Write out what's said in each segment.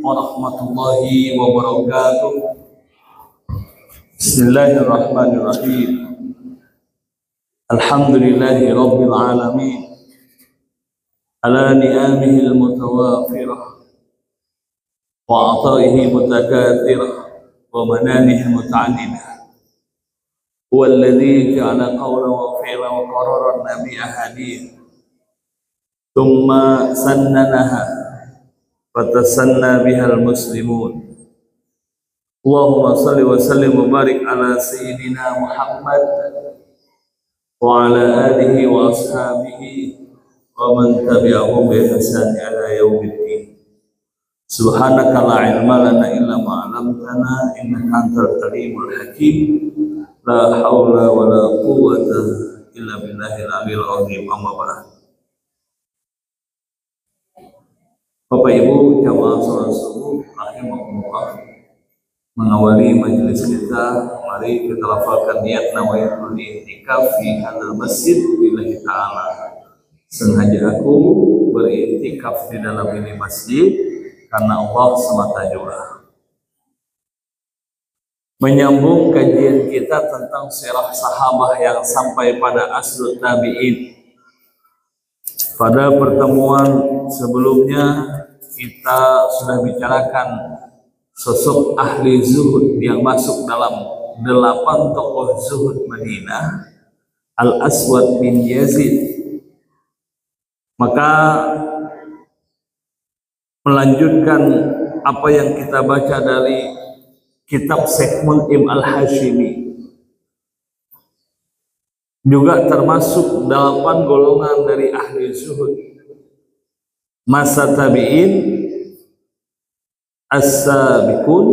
warahmatullahi wabarakatuh. Bismillahirrahmanirrahim. Alhamdulillahi rabbil alamin ala ni'amihil mutawafirah wa ataihi mutakathirah wa mananihi muta'annidah. Huwa alladhi ja'ala qawla wa fi'la wa qararan nabiyya hadith thumma sannanaha fatasanna bihal muslimun. Allahumma salli wa sallim wa barik ala sayyidina Muhammad wa ala alihi wa ashabihi wa man tabi'ahum bi ihsan ila yaumiddin. Subhanaka la ilma lana illa ma 'allamtana innaka antal alimul hakim. La haula wa la quwwata illa billahil aliyyil azim. Amma ba'd. Bapak Ibu jamaah salat subuh rahimakumullah, mengawali majelis kita, mari kita lafalkan niat nawaitul i'tikaf fi hadzal masjid lillahi ta'ala. Sengaja aku beriktikaf di dalam ini masjid karena Allah semata jua. Menyambung kajian kita tentang sirah sahabah yang sampai pada asrul tabi'in. Pada pertemuan sebelumnya kita sudah bicarakan sosok ahli zuhud yang masuk dalam 8 tokoh zuhud Madinah, Al-Aswad bin Yazid. Maka melanjutkan apa yang kita baca dari kitab Syekh Mun'im Al-Hashimi, juga termasuk 8 golongan dari ahli zuhud masa tabi'in, as-sabiqun,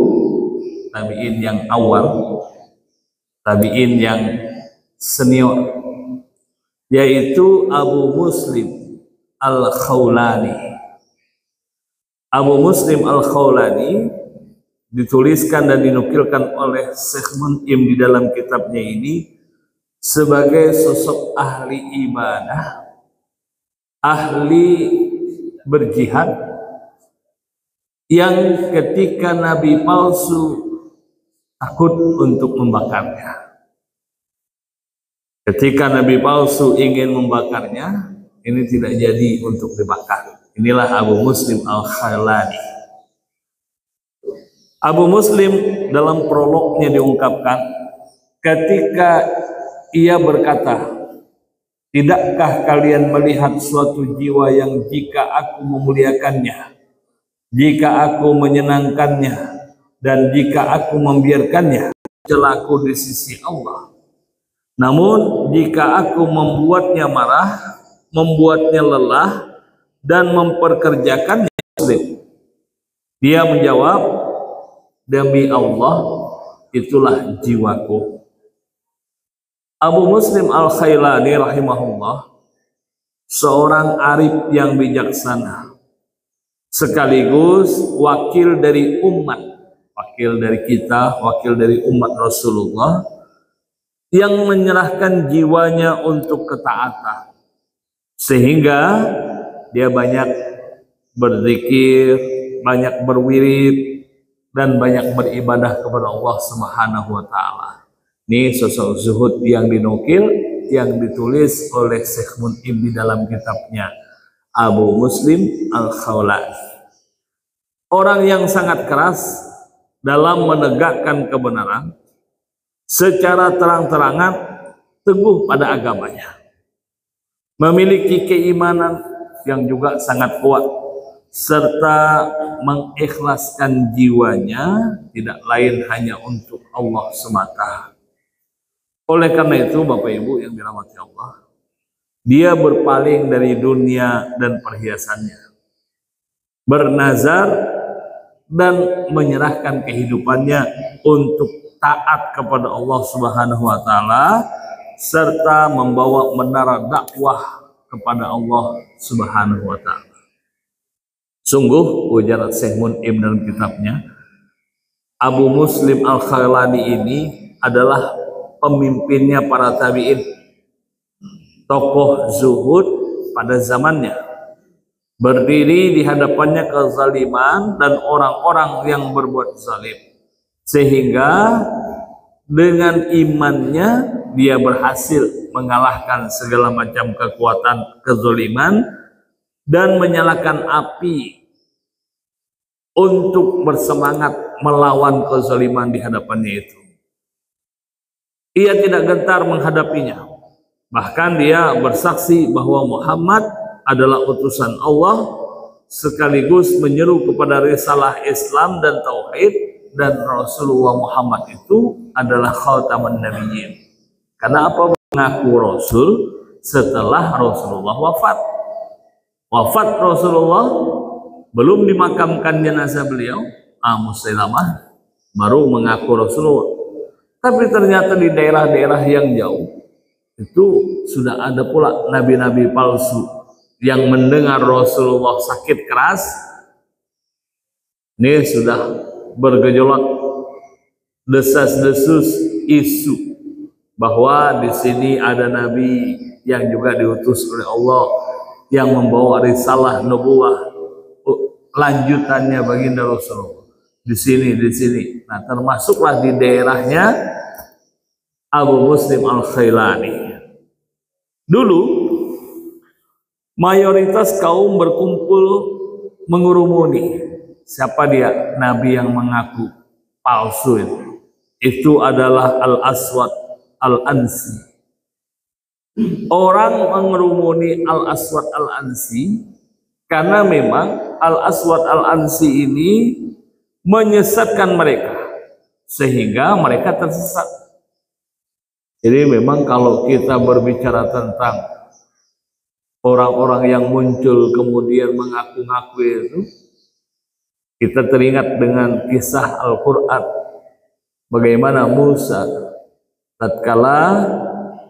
tabi'in yang awal, tabi'in yang senior, yaitu Abu Muslim Al-Khawlani. Abu Muslim Al-Khawlani dituliskan dan dinukilkan oleh Syekh Mun'im di dalam kitabnya ini sebagai sosok ahli ibadah, ahli berjihad, yang ketika Nabi palsu takut untuk membakarnya. Ketika Nabi palsu ingin membakarnya, ini tidak jadi untuk dibakar. Inilah Abu Muslim Al-Khawlani. Abu Muslim dalam prolognya diungkapkan ketika ia berkata, "Tidakkah kalian melihat suatu jiwa yang jika aku memuliakannya, jika aku menyenangkannya, dan jika aku membiarkannya, celaku di sisi Allah. Namun jika aku membuatnya marah, membuatnya lelah, dan memperkerjakannya sulit." Dia menjawab, "Demi Allah, itulah jiwaku." Abu Muslim Al-Khawlani rahimahullah seorang arif yang bijaksana, sekaligus wakil dari umat, wakil dari kita, wakil dari umat Rasulullah, yang menyerahkan jiwanya untuk ketaatan, sehingga dia banyak berzikir, banyak berwirid, dan banyak beribadah kepada Allah Subhanahu wa ta'ala. Ini sosok zuhud yang dinukil, yang ditulis oleh Syekh Mun'im di dalam kitabnya Abu Muslim Al-Khawlani. Orang yang sangat keras dalam menegakkan kebenaran, secara terang-terangan teguh pada agamanya, memiliki keimanan yang juga sangat kuat, serta mengikhlaskan jiwanya tidak lain hanya untuk Allah semata. Oleh karena itu, Bapak Ibu yang dirahmati Allah, dia berpaling dari dunia dan perhiasannya, bernazar dan menyerahkan kehidupannya untuk taat kepada Allah Subhanahu wa ta'ala, serta membawa menara dakwah kepada Allah Subhanahu wa ta'ala. Sungguh, ujar Syekh Mun'im dalam kitabnya, Abu Muslim Al-Khawlani ini adalah pemimpinnya para tabi'in, tokoh zuhud pada zamannya, berdiri di hadapannya kezaliman dan orang-orang yang berbuat zalim, sehingga dengan imannya dia berhasil mengalahkan segala macam kekuatan kezaliman dan menyalakan api untuk bersemangat melawan kezaliman di hadapannya itu. Ia tidak gentar menghadapinya. Bahkan dia bersaksi bahwa Muhammad adalah utusan Allah, sekaligus menyeru kepada risalah Islam dan tauhid, dan Rasulullah Muhammad itu adalah khataman nabiyyin. Karena apa? Mengaku rasul setelah Rasulullah wafat. Wafat Rasulullah, belum dimakamkan jenazah beliau, Musailamah baru mengaku Rasulullah. Tapi ternyata di daerah-daerah yang jauh itu sudah ada pula nabi-nabi palsu yang mendengar Rasulullah sakit keras. Ini sudah bergejolak desas-desus isu bahwa di sini ada nabi yang juga diutus oleh Allah yang membawa risalah nubuwah lanjutannya baginda Rasulullah. Di sini. Nah, termasuklah di daerahnya Abu Muslim Al-Khailani. Dulu mayoritas kaum berkumpul mengurumuni. Siapa dia? Nabi yang mengaku palsu itu. Itu adalah Al-Aswad Al-Ansi. Orang mengurumuni Al-Aswad Al-Ansi karena memang Al-Aswad Al-Ansi ini menyesatkan mereka sehingga mereka tersesat. Jadi memang kalau kita berbicara tentang orang-orang yang muncul kemudian mengaku-ngaku itu, kita teringat dengan kisah Al-Quran bagaimana Musa tatkala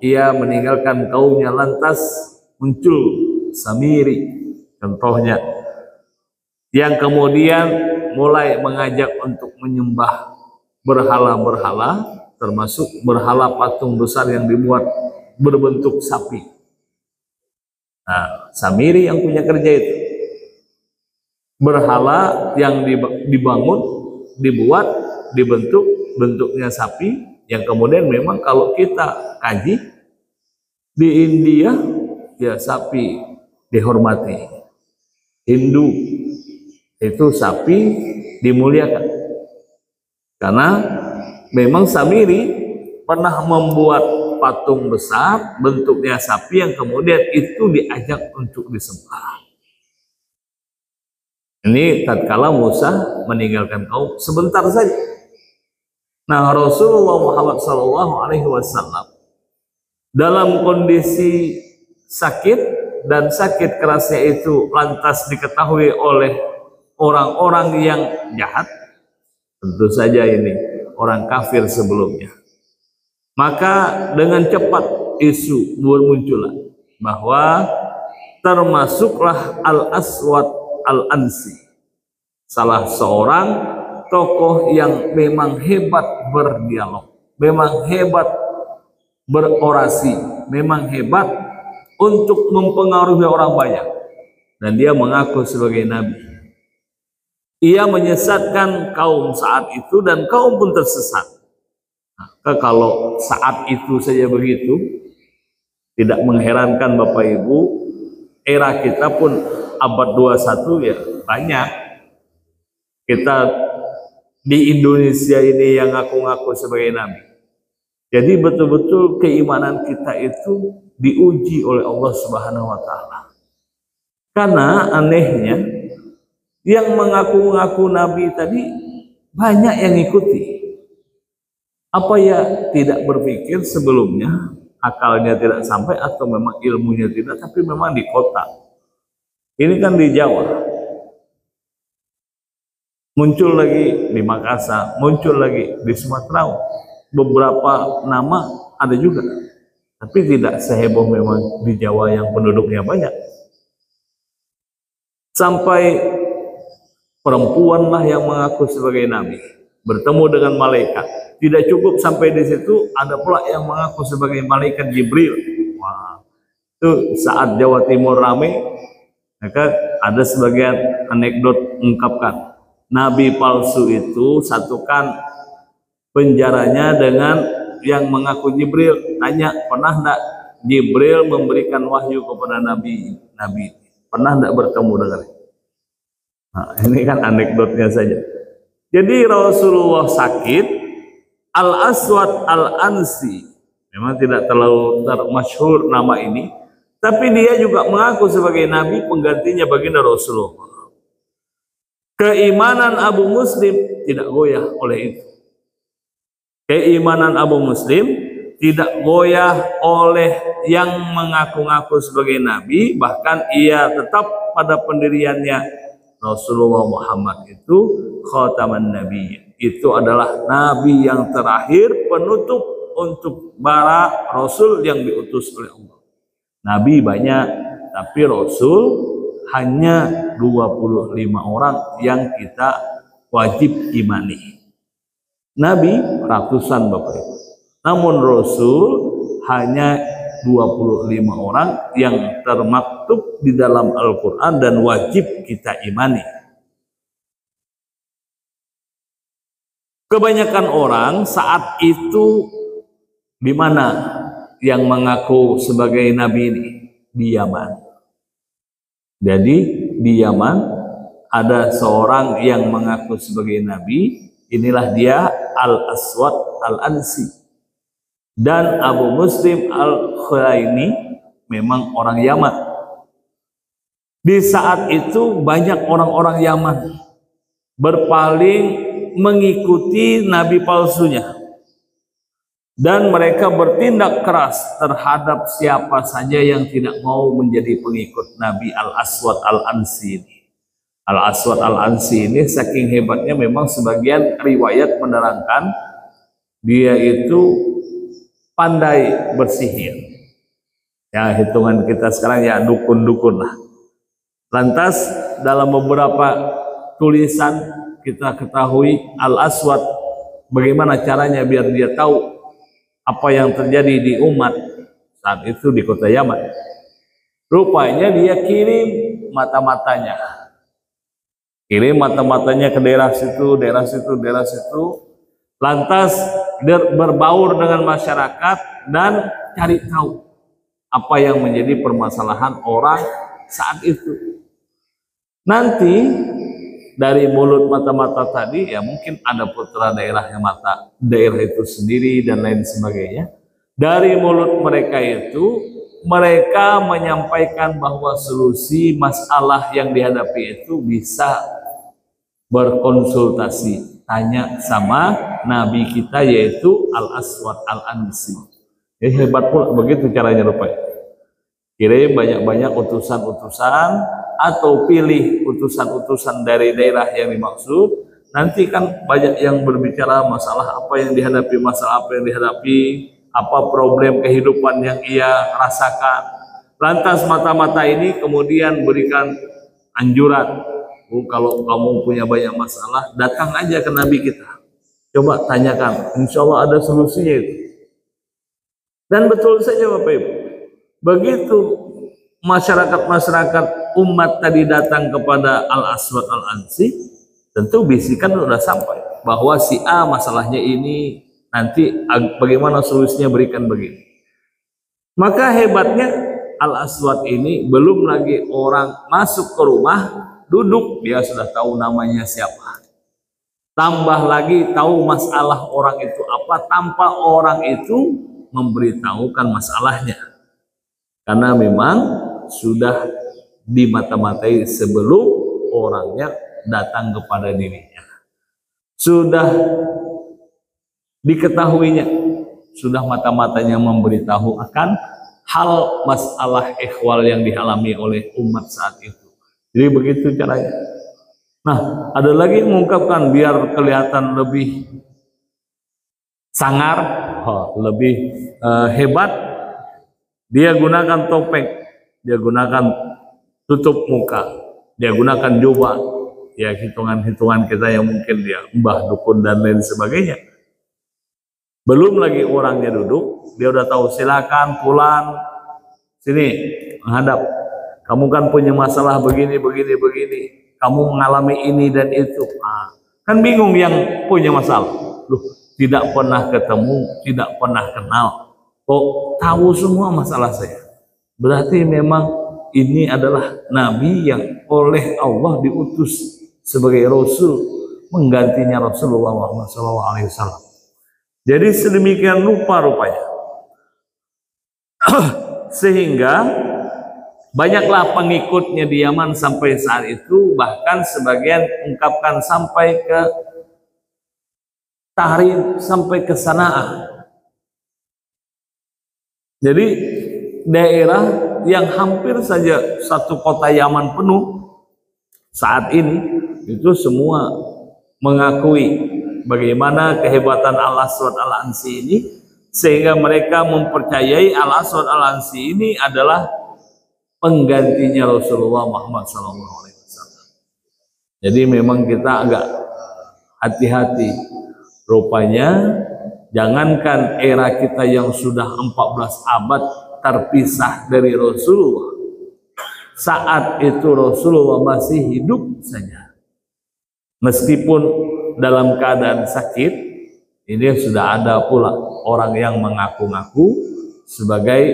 ia meninggalkan kaumnya lantas muncul Samiri contohnya, yang kemudian mulai mengajak untuk menyembah berhala-berhala, termasuk berhala patung besar yang dibuat berbentuk sapi. Nah, Samiri yang punya kerja itu. Berhala yang dibangun, dibuat, dibentuk, bentuknya sapi, yang kemudian memang kalau kita kaji, di India, ya sapi dihormati. Hindu itu sapi dimuliakan karena memang Samiri pernah membuat patung besar bentuknya sapi yang kemudian itu diajak untuk disembah. Ini tatkala Musa meninggalkan kaum sebentar saja. Nah, Rasulullah Muhammad SAW dalam kondisi sakit, dan sakit kerasnya itu lantas diketahui oleh orang-orang yang jahat, tentu saja ini orang kafir sebelumnya. Maka dengan cepat isu bermunculan bahwa termasuklah Al-Aswad Al-Ansi, salah seorang tokoh yang memang hebat berdialog, memang hebat berorasi, memang hebat untuk mempengaruhi orang banyak, dan dia mengaku sebagai nabi. Ia menyesatkan kaum saat itu dan kaum pun tersesat. Nah, kalau saat itu saja begitu, tidak mengherankan Bapak Ibu, era kita pun abad 21 ya banyak. Kita di Indonesia ini yang ngaku-ngaku sebagai nabi. Jadi betul-betul keimanan kita itu diuji oleh Allah Subhanahu wa Ta'ala. Karena anehnya yang mengaku-ngaku nabi tadi banyak yang ikuti. Apa ya tidak berpikir sebelumnya, akalnya tidak sampai atau memang ilmunya tidak, tapi memang di kota. Ini kan di Jawa. Muncul lagi di Makassar, muncul lagi di Sumatera. Beberapa nama ada juga, tapi tidak seheboh memang di Jawa yang penduduknya banyak. Sampai perempuan lah yang mengaku sebagai nabi, bertemu dengan malaikat. Tidak cukup sampai di situ, ada pula yang mengaku sebagai malaikat Jibril. Wah, itu saat Jawa Timur ramai, maka ada sebagian anekdot mengungkapkan nabi palsu itu satukan penjaranya dengan yang mengaku Jibril. Tanya, pernah enggak Jibril memberikan wahyu kepada nabi? Pernah enggak bertemu dengannya? Nah, ini kan anekdotnya saja. Jadi Rasulullah sakit, Al-Aswad Al-Ansi memang tidak terlalu termasyhur nama ini, tapi dia juga mengaku sebagai nabi penggantinya baginda Rasulullah. Keimanan Abu Muslim tidak goyah oleh itu. Keimanan Abu Muslim tidak goyah oleh yang mengaku-ngaku sebagai nabi, bahkan ia tetap pada pendiriannya. Rasulullah Muhammad itu khataman nabi, itu adalah nabi yang terakhir, penutup untuk para rasul yang diutus oleh Allah. Nabi banyak, tapi rasul hanya 25 orang yang kita wajib imani. Nabi ratusan Bapak Ibu. Namun Rasul hanya 25 orang yang termaktub di dalam Al-Quran dan wajib kita imani. Kebanyakan orang saat itu di mana yang mengaku sebagai Nabi ini? Di Yaman. Jadi di Yaman ada seorang yang mengaku sebagai Nabi. Inilah dia Al-Aswad Al-Ansi. Dan Abu Muslim Al-Khulaini memang orang Yaman. Di saat itu banyak orang-orang Yaman berpaling mengikuti nabi palsunya. Dan mereka bertindak keras terhadap siapa saja yang tidak mau menjadi pengikut Nabi Al-Aswad Al-Ansi ini. Al-Aswad Al-Ansi ini saking hebatnya, memang sebagian riwayat menerangkan dia itu pandai bersihir. Ya, hitungan kita sekarang ya dukun-dukun lah. Lantas dalam beberapa tulisan kita ketahui Al-Aswad bagaimana caranya biar dia tahu apa yang terjadi di umat saat itu di kota Yaman. Rupanya dia kirim mata-matanya. Kirim mata-matanya ke daerah situ, daerah situ, daerah situ. Lantas berbaur dengan masyarakat dan cari tahu apa yang menjadi permasalahan orang saat itu. Nanti dari mulut mata-mata tadi ya mungkin ada putra daerahnya mata daerah itu sendiri dan lain sebagainya. Dari mulut mereka itu mereka menyampaikan bahwa solusi masalah yang dihadapi itu bisa berkonsultasi, tanya sama nabi kita yaitu Al-Aswad Al-Ansi. Hebat pula begitu caranya rupanya. Kirim banyak-banyak utusan-utusan atau pilih utusan-utusan dari daerah yang dimaksud. Nanti kan banyak yang berbicara masalah apa yang dihadapi, masalah apa yang dihadapi, apa problem kehidupan yang ia rasakan. Lantas mata-mata ini kemudian berikan anjuran, kalau kamu punya banyak masalah, datang aja ke Nabi kita. Coba tanyakan, insya Allah ada solusinya itu. Dan betul saja Bapak Ibu, begitu masyarakat umat tadi datang kepada Al-Aswad Al-Ansi, tentu bisikan sudah sampai bahwa si A masalahnya ini, nanti bagaimana solusinya, berikan begini. Maka hebatnya Al-Aswad ini belum lagi orang masuk ke rumah, duduk dia sudah tahu namanya siapa. Tambah lagi tahu masalah orang itu apa tanpa orang itu memberitahukan masalahnya. Karena memang sudah dimata-matai sebelum orangnya datang kepada dirinya. Sudah diketahuinya, sudah mata-matanya memberitahu akan hal masalah ikhwal yang dialami oleh umat saat itu. Jadi begitu caranya. Nah, ada lagi yang mengungkapkan biar kelihatan lebih sangar, lebih hebat, dia gunakan topeng, dia gunakan tutup muka, dia gunakan jubah, ya hitungan-hitungan kita yang mungkin dia mbah dukun dan lain sebagainya. Belum lagi orangnya duduk, dia udah tahu silakan pulang sini menghadap. Kamu kan punya masalah begini, begini, begini. Kamu mengalami ini dan itu. Kan bingung yang punya masalah. Loh, tidak pernah ketemu, tidak pernah kenal. Kok tahu semua masalah saya? Berarti memang ini adalah nabi yang oleh Allah diutus sebagai rasul menggantinya Rasulullah Muhammad SAW. Jadi sedemikian rupa rupanya. Sehingga banyaklah pengikutnya di Yaman sampai saat itu, bahkan sebagian ungkapkan sampai ke Tahrir, sampai ke Sanaa. Jadi daerah yang hampir saja satu kota Yaman penuh saat ini itu semua mengakui bagaimana kehebatan Al-Aswad Al-Ansi ini, sehingga mereka mempercayai Al-Aswad Al-Ansi ini adalah penggantinya Rasulullah Muhammad SAW. Jadi memang kita agak hati-hati. Rupanya jangankan era kita yang sudah 14 abad terpisah dari Rasulullah, saat itu Rasulullah masih hidup saja, meskipun dalam keadaan sakit, ini sudah ada pula orang yang mengaku-ngaku sebagai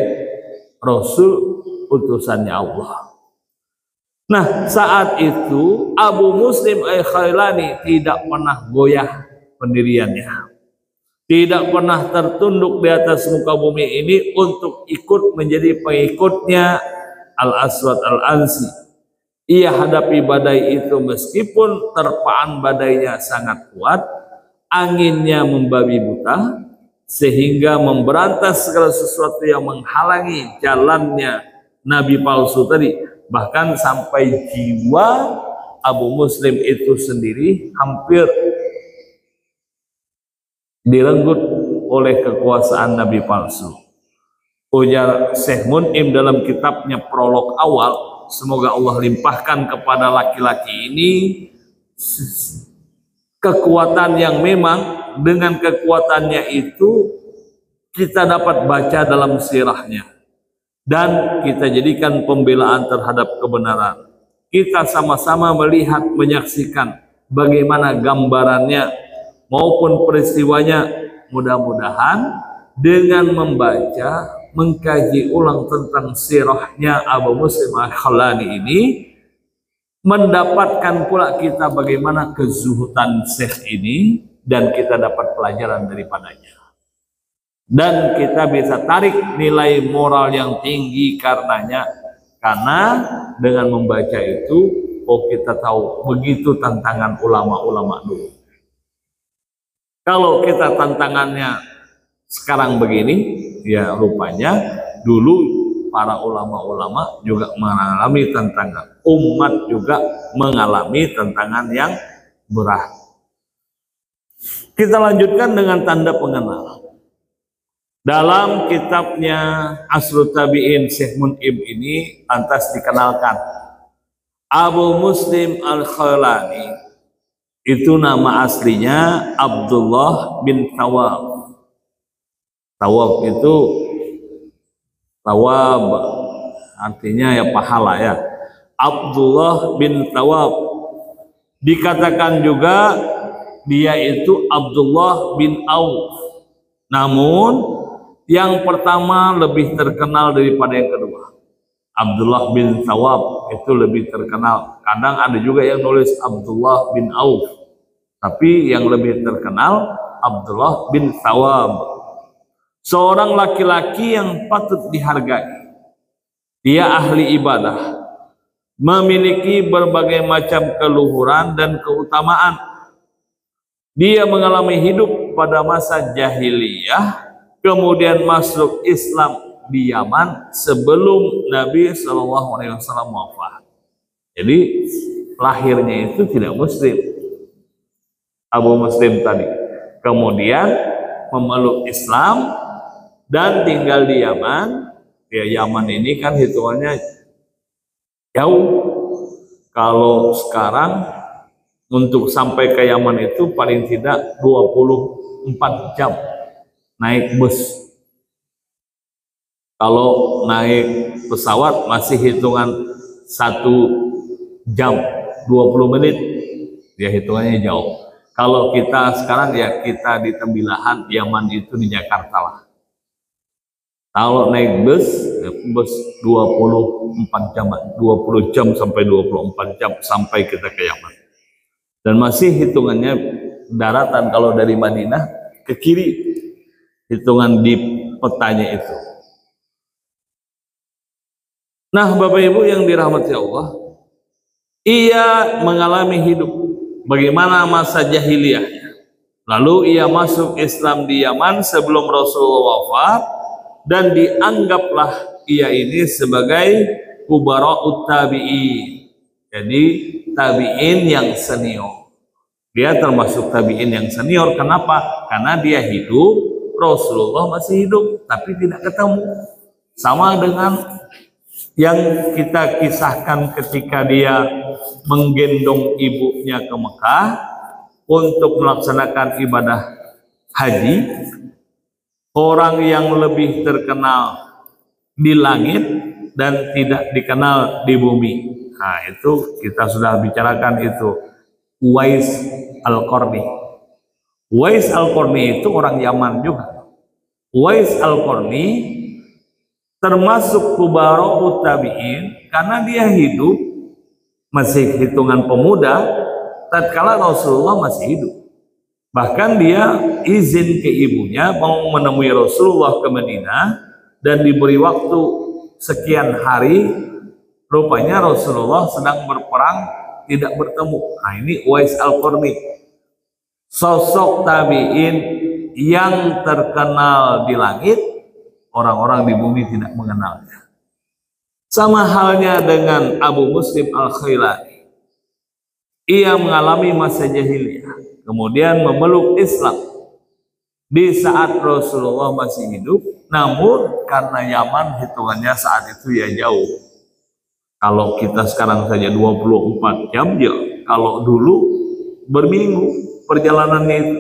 Rasul utusannya Allah. Nah, saat itu Abu Muslim Al-Khailani tidak pernah goyah pendiriannya, tidak pernah tertunduk di atas muka bumi ini untuk ikut menjadi pengikutnya Al-Aswad Al-Ansi. Ia hadapi badai itu meskipun terpaan badainya sangat kuat, anginnya membabi buta, sehingga memberantas segala sesuatu yang menghalangi jalannya Nabi palsu tadi. Bahkan sampai jiwa Abu Muslim itu sendiri hampir direnggut oleh kekuasaan Nabi palsu. Ujar Syekh Mun'im dalam kitabnya prolog awal, semoga Allah limpahkan kepada laki-laki ini kekuatan yang memang dengan kekuatannya itu kita dapat baca dalam sirahnya dan kita jadikan pembelaan terhadap kebenaran. Kita sama-sama melihat, menyaksikan bagaimana gambarannya maupun peristiwanya. Mudah-mudahan dengan membaca, mengkaji ulang tentang sirahnya Abu Muslim Al-Khailani ini, mendapatkan pula kita bagaimana kezuhudan Syekh ini, dan kita dapat pelajaran daripadanya. Dan kita bisa tarik nilai moral yang tinggi karenanya. Karena dengan membaca itu, kita tahu begitu tantangan ulama-ulama dulu. Kalau kita tantangannya sekarang begini, ya rupanya dulu para ulama-ulama juga mengalami tantangan. Umat juga mengalami tantangan yang berat. Kita lanjutkan dengan tanda pengenalan. Dalam kitabnya Asrul Tabi'in, Syekh Mun'im ini lantas dikenalkan Abu Muslim Al-Khailani itu nama aslinya Abdullah bin Thawab. Thawab itu Thawab artinya ya pahala ya. Abdullah bin Thawab. Dikatakan juga dia itu Abdullah bin Auf. Namun yang pertama lebih terkenal daripada yang kedua. Abdullah bin Thawab itu lebih terkenal. Kadang ada juga yang nulis Abdullah bin Auf, tapi yang lebih terkenal Abdullah bin Thawab. Seorang laki-laki yang patut dihargai. Dia ahli ibadah, memiliki berbagai macam keluhuran dan keutamaan. Dia mengalami hidup pada masa jahiliyah, kemudian masuk Islam di Yaman sebelum Nabi SAW wafat. Jadi lahirnya itu tidak Muslim, Abu Muslim tadi. Kemudian memeluk Islam dan tinggal di Yaman. Ya, Yaman ini kan hitungannya jauh. Kalau sekarang untuk sampai ke Yaman itu paling tidak 24 jam naik bus. Kalau naik pesawat masih hitungan 1 jam 20 menit, ya hitungannya jauh. Kalau kita sekarang ya kita di Tembilahan, Yaman itu di Jakarta lah. Kalau naik bus, bus 24 jam, 20 jam sampai 24 jam sampai kita ke Yaman. Dan masih hitungannya daratan kalau dari Madinah ke kiri, hitungan di petanya itu. Nah, Bapak Ibu yang dirahmati Allah, ia mengalami hidup bagaimana masa jahiliyahnya. Lalu ia masuk Islam di Yaman sebelum Rasulullah wafat, dan dianggaplah ia ini sebagai kubara'ut tabi'in. Jadi tabi'in yang senior. Dia termasuk tabi'in yang senior. Kenapa? Karena dia hidup, Rasulullah masih hidup, tapi tidak ketemu. Sama dengan yang kita kisahkan ketika dia menggendong ibunya ke Mekah untuk melaksanakan ibadah haji. Orang yang lebih terkenal di langit dan tidak dikenal di bumi. Nah, itu kita sudah bicarakan itu. Uwais Al-Qarni. Uwais Al-Qarni itu orang Yaman juga. Uwais Al-Qarni termasuk kubara'ut tabi'in karena dia hidup masih hitungan pemuda tatkala Rasulullah masih hidup. Bahkan dia izin ke ibunya mau menemui Rasulullah ke Madinah dan diberi waktu sekian hari. Rupanya Rasulullah sedang berperang, tidak bertemu. Nah, ini Uwais Al-Qarni, sosok tabi'in yang terkenal di langit, orang-orang di bumi tidak mengenalnya. Sama halnya dengan Abu Muslim Al-Khailani. Ia mengalami masa jahiliyah, kemudian memeluk Islam di saat Rasulullah masih hidup. Namun karena Yaman hitungannya saat itu ya jauh. Kalau kita sekarang saja 24 jam ya, kalau dulu berminggu perjalanannya itu.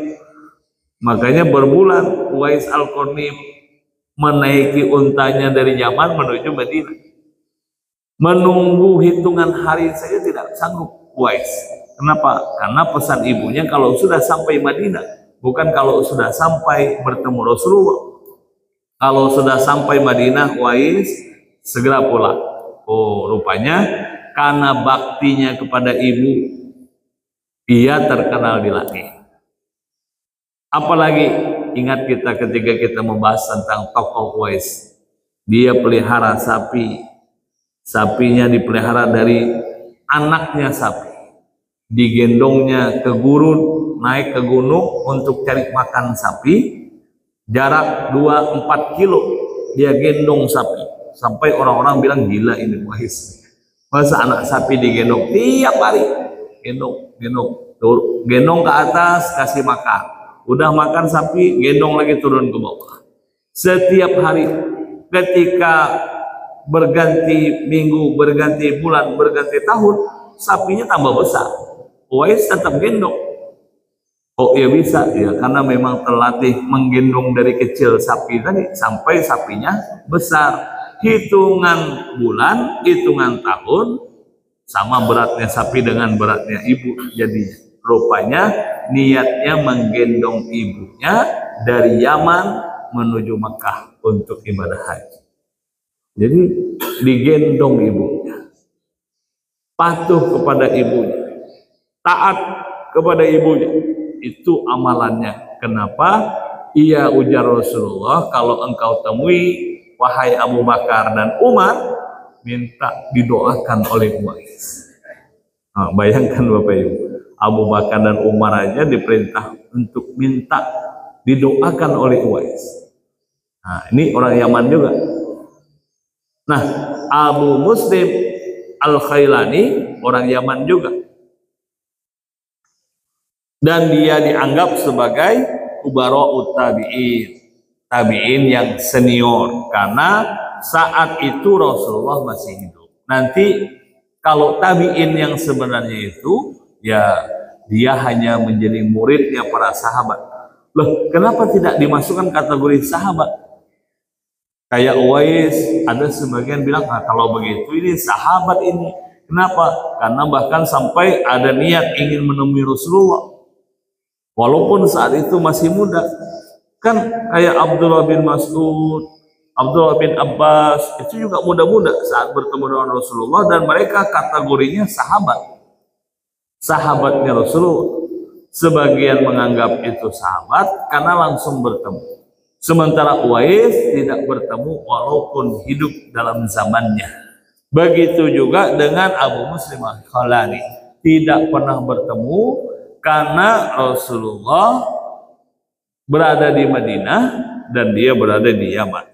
Makanya berbulan Uwais Al-Qarni menaiki untanya dari Yaman menuju Madinah. Menunggu hitungan hari saja tidak sanggup Uwais. Kenapa? Karena pesan ibunya kalau sudah sampai Madinah, bukan kalau sudah sampai bertemu Rasulullah. Kalau sudah sampai Madinah, Uwais segera pulang. Oh, rupanya karena baktinya kepada ibu, ia terkenal di langit. Apalagi ingat kita ketika kita membahas tentang tokoh Uwais, dia pelihara sapi. Sapinya dipelihara dari anaknya sapi, digendongnya ke gurun, naik ke gunung untuk cari makan sapi, jarak 2-4 kilo dia gendong sapi, sampai orang-orang bilang gila ini Uwais, masa anak sapi digendong tiap hari, gendong ke atas kasih makan, udah makan sapi gendong lagi turun ke bawah setiap hari. Ketika berganti minggu, berganti bulan, berganti tahun, sapinya tambah besar. Uwais tetap gendong. Oh iya bisa, ya karena memang terlatih menggendong dari kecil sapi tadi sampai sapinya besar. Hitungan bulan, hitungan tahun, sama beratnya sapi dengan beratnya ibu. Jadi rupanya niatnya menggendong ibunya dari Yaman menuju Mekah untuk ibadah haji. Jadi digendong ibunya, patuh kepada ibunya, taat kepada ibunya, itu amalannya. Kenapa? Ia ujar Rasulullah, kalau engkau temui wahai Abu Bakar dan Umar, minta didoakan oleh Uwais. Nah, bayangkan Bapak Ibu, Abu Bakar dan Umar aja diperintah untuk minta didoakan oleh Uwais. Nah, ini orang Yaman juga. Nah, Abu Muslim Al-Khailani orang Yaman juga. Dan dia dianggap sebagai kubara'ut tabi'in, tabi'in yang senior, karena saat itu Rasulullah masih hidup. Nanti kalau tabi'in yang sebenarnya itu, ya dia hanya menjadi muridnya para sahabat. Loh, kenapa tidak dimasukkan kategori sahabat? Kayak Uwais, ada sebagian bilang, nah, kalau begitu ini sahabat ini. Kenapa? Karena bahkan sampai ada niat ingin menemui Rasulullah. Walaupun saat itu masih muda. Kan kayak Abdullah bin Mas'ud, Abdullah bin Abbas, itu juga muda-muda saat bertemu dengan Rasulullah. Dan mereka kategorinya sahabat. Sahabatnya Rasulullah. Sebagian menganggap itu sahabat karena langsung bertemu. Sementara Uwais tidak bertemu walaupun hidup dalam zamannya. Begitu juga dengan Abu Muslim Al-Khawlani, tidak pernah bertemu karena Rasulullah berada di Madinah dan dia berada di Yaman.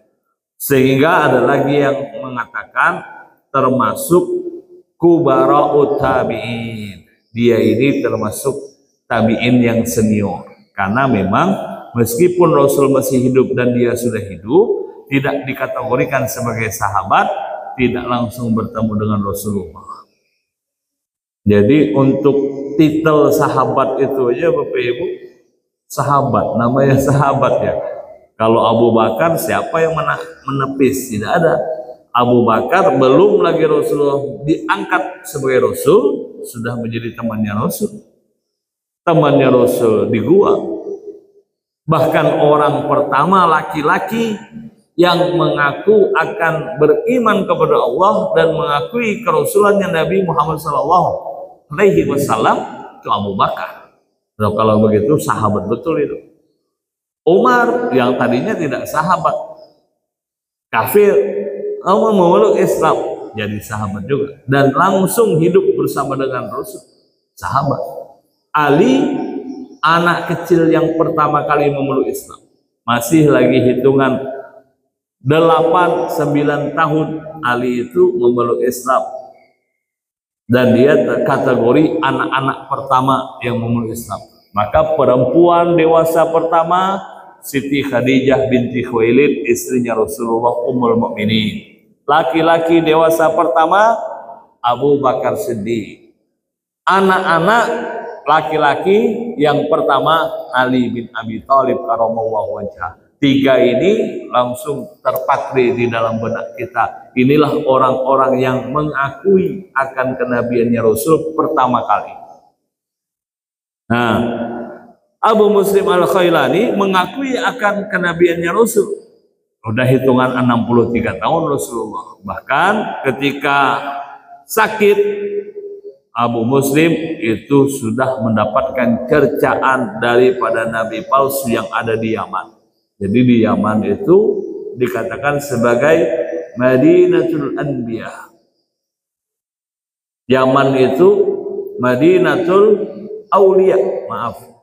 Sehingga ada lagi yang mengatakan termasuk kubara'ut tabi'in. Dia ini termasuk tabi'in yang senior. Karena memang meskipun Rasul masih hidup dan dia sudah hidup, tidak dikategorikan sebagai sahabat, tidak langsung bertemu dengan Rasulullah. Jadi untuk titel sahabat itu aja Bapak Ibu, sahabat, namanya sahabat ya. Kalau Abu Bakar siapa yang menepis? Tidak ada. Abu Bakar belum lagi Rasulullah diangkat sebagai Rasul, sudah menjadi temannya Rasul. Temannya Rasul di gua. Bahkan orang pertama laki-laki yang mengaku akan beriman kepada Allah dan mengakui kerasulannya Nabi Muhammad SAW itu Abu Bakar. Nah, kalau begitu sahabat betul itu. Umar yang tadinya tidak sahabat, kafir, memeluk Islam, jadi sahabat juga dan langsung hidup bersama dengan Rasul, sahabat. Ali, anak kecil yang pertama kali memeluk Islam, masih lagi hitungan 8-9 tahun Ali itu memeluk Islam, dan dia kategori anak-anak pertama yang memeluk Islam. Maka perempuan dewasa pertama Siti Khadijah binti Khuwailid, istrinya Rasulullah, Ummul Mukminin. Laki-laki dewasa pertama Abu Bakar Siddiq. Anak-anak laki-laki yang pertama Ali bin Abi Thalib karramallahu wajhah. 3 ini langsung terpatri di dalam benak kita. Inilah orang-orang yang mengakui akan kenabiannya Rasul pertama kali. Nah, Abu Muslim Al-Khawlani mengakui akan kenabiannya Rasul. Udah hitungan 63 tahun Rasulullah. Bahkan ketika sakit, Abu Muslim itu sudah mendapatkan cercaan daripada nabi palsu yang ada di Yaman. Jadi di Yaman itu dikatakan sebagai Madinatul Anbiya. Yaman itu Madinatul Aulia,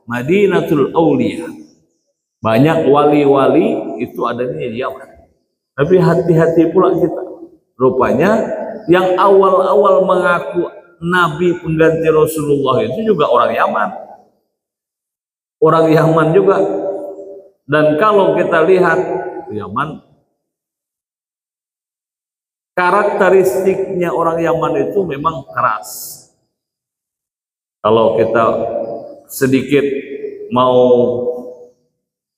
Madinatul Aulia. Banyak wali-wali itu adanya di Yaman. Tapi hati-hati pula kita. Rupanya yang awal-awal mengaku Nabi pengganti Rasulullah itu juga orang Yaman. Orang Yaman juga. Dan kalau kita lihat Yaman, karakteristiknya orang Yaman itu memang keras. Kalau kita sedikit mau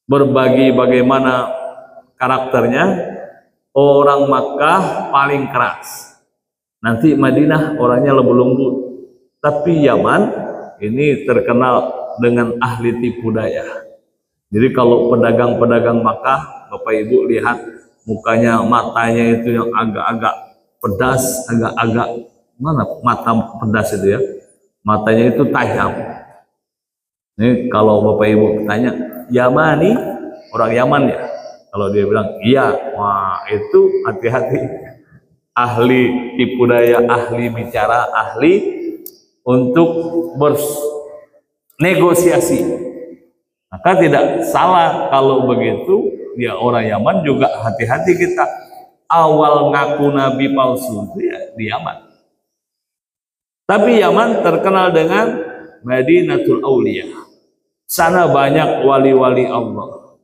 berbagi bagaimana karakternya, orang Makkah paling keras. Nanti Madinah orangnya lembut-lembut. Tapi Yaman ini terkenal dengan ahli tipu daya. Jadi kalau pedagang-pedagang Makkah, Bapak Ibu lihat mukanya, matanya itu yang agak-agak pedas, agak-agak mana mata pedas itu ya. Matanya itu tajam. Ini kalau Bapak Ibu tanya, Yamani, orang Yaman ya? Kalau dia bilang iya, wah itu hati-hati. Ahli tipu daya, ahli bicara, ahli untuk bernegosiasi. Maka tidak salah kalau begitu, ya orang Yaman juga hati-hati kita. Awal ngaku nabi palsu itu ya di Yaman. Tapi Yaman terkenal dengan Madinatul Aulia. Sana banyak wali-wali Allah.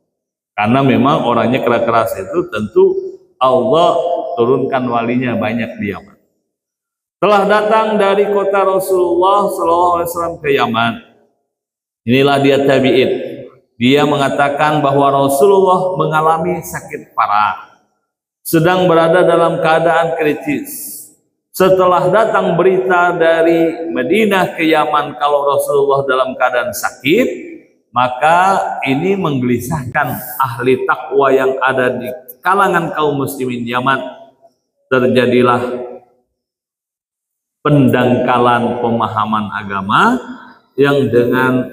Karena memang orangnya keras-keras itu, tentu Allah turunkan walinya banyak di Yaman. Telah datang dari kota Rasulullah SAW ke Yaman. Inilah dia tabi'in. Dia mengatakan bahwa Rasulullah mengalami sakit parah. sedang berada dalam keadaan kritis. Setelah datang berita dari Madinah ke Yaman kalau Rasulullah dalam keadaan sakit, maka ini menggelisahkan ahli takwa yang ada di kalangan kaum muslimin Yaman. Terjadilah pendangkalan pemahaman agama yang dengan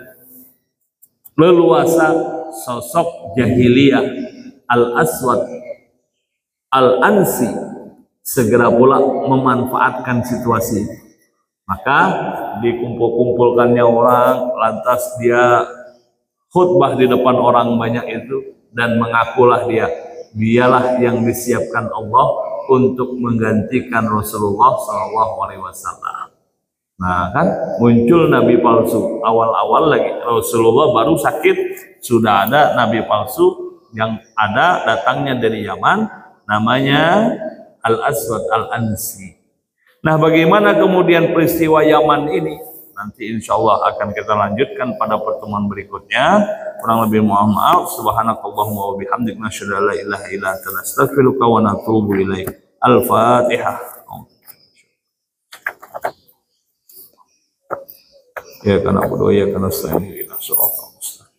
leluasa sosok jahiliyah Al-Aswad Al-Ansi segera pula memanfaatkan situasi. Maka dikumpul-kumpulkannya orang, lantas dia khutbah di depan orang banyak itu dan mengakulah dialah yang disiapkan Allah untuk menggantikan Rasulullah SAW. Nah kan muncul nabi palsu. Awal-awal lagi Rasulullah baru sakit, sudah ada nabi palsu yang ada datangnya dari Yaman, namanya Al-Aswad Al-Ansi. Nah, bagaimana kemudian peristiwa Yaman ini? Nanti insya Allah akan kita lanjutkan pada pertemuan berikutnya. Kurang lebih mohon maaf. Subhanakallahumma wa bihamdika nasyhadu an la ilaha illa anta nastaghfiruka wa natubu ilaik. Al-Fatihah. Ya kana bodoh ya kana sa'in shiratal mustaqim.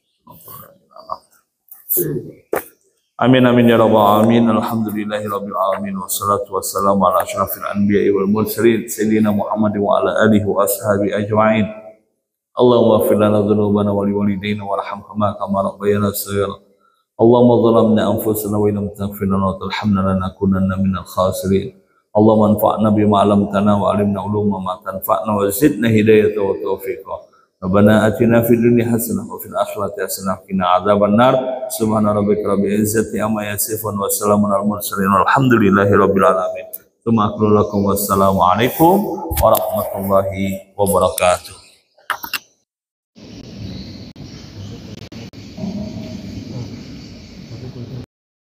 Amin amin ya rabbal alamin. Alhamdulillahi rabbil alamin wassalatu wassalamu ala asyrafil anbiya'i wal mursalin sayyidina Muhammad wa ala alihi wa ashabi ajma'in. Allahumma ighfir lana dhunubana wa liwalidayna warhamhuma kama rabbayana shaghira. Allahumma zalamna anfusana wa illam taghfir lana wa tarhamna lanakunanna minal khasirin. Allahumma anfa'na bima 'allamtana wa 'allimna 'uluma ma tanfa'na wa zidna hidayatan wa taufiqa. Rabbana atina fid dunya hasanah wa fil akhirati hasanah wa qina adzabannar. Subhana rabbika rabbil izzati amma yasifun wa salamun alal mursalin walhamdulillahi rabbil alamin. Wassalamu alaikum warahmatullahi wabarakatuh.